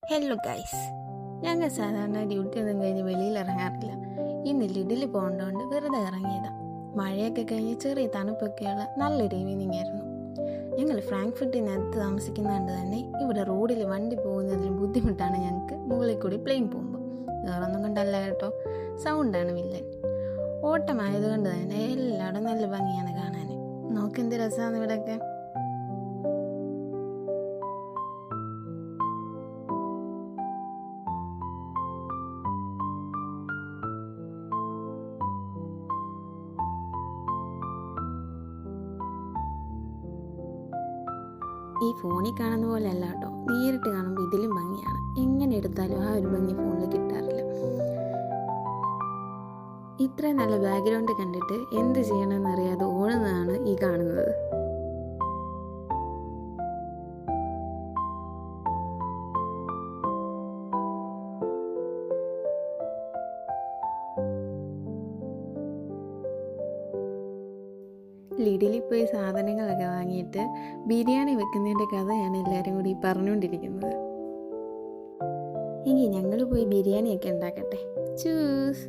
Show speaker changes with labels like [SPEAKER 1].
[SPEAKER 1] Hello guys, ഞങ്ങൾ സാധാരണ duty ഒന്നും കഴിഞ്ഞ് വെളിയിൽ ഇറങ്ങാറില്ല. ഇന്ന് ലിഡിൽ പോകേണ്ടതുകൊണ്ട് വെറുതെ ഇറങ്ങിയതാണ്. മഴയൊക്കെ കഴിഞ്ഞ് ചെറിയ തണുപ്പൊക്കെയുള്ള നല്ലൊരു ഈവനിങ് ആയിരുന്നു. ഞങ്ങൾ ഫ്രാങ്ക്ഫർട്ടിനകത്ത് താമസിക്കുന്നതുകൊണ്ട് തന്നെ ഇവിടെ റോഡിൽ വണ്ടി പോകുന്നതിന് ബുദ്ധിമുട്ടാണ് ഞങ്ങൾക്ക് മുകളിൽ കൂടി പ്ലെയിൻ പോകുമ്പോൾ. വേറൊന്നും കൊണ്ടല്ല കേട്ടോ, സൗണ്ടാണ് വില്ലൻ. ഓട്ടമായതുകൊണ്ട് തന്നെ എല്ലായിടും നല്ല ഭംഗിയാണ് കാണാൻ. നോക്കെന്ത് രസമാണ് ഇവിടെയൊക്കെ. ഈ ഫോണിൽ കാണുന്ന പോലെ അല്ല കേട്ടോ, നേരിട്ട് കാണുമ്പോൾ ഇതിലും ഭംഗിയാണ്. എങ്ങനെ എടുത്താലും ആ ഒരു ഭംഗി ഫോണിൽ കിട്ടാറില്ല. ഇത്രയും നല്ല ബാക്ക്ഗ്രൗണ്ട് കണ്ടിട്ട് എന്ത് ചെയ്യണമെന്ന് അറിയാതെ ഓടുന്നതാണ് ഈ കാണുന്നത്. ലിഡിൽ പോയി സാധനങ്ങളൊക്കെ വാങ്ങിയിട്ട് ബിരിയാണി വെക്കുന്നതിൻ്റെ കഥയാണ് എല്ലാവരും കൂടി പറഞ്ഞുകൊണ്ടിരിക്കുന്നത്. എങ്കിൽ ഞങ്ങൾ പോയി ബിരിയാണിയൊക്കെ ഉണ്ടാക്കട്ടെ. ചൂസ്.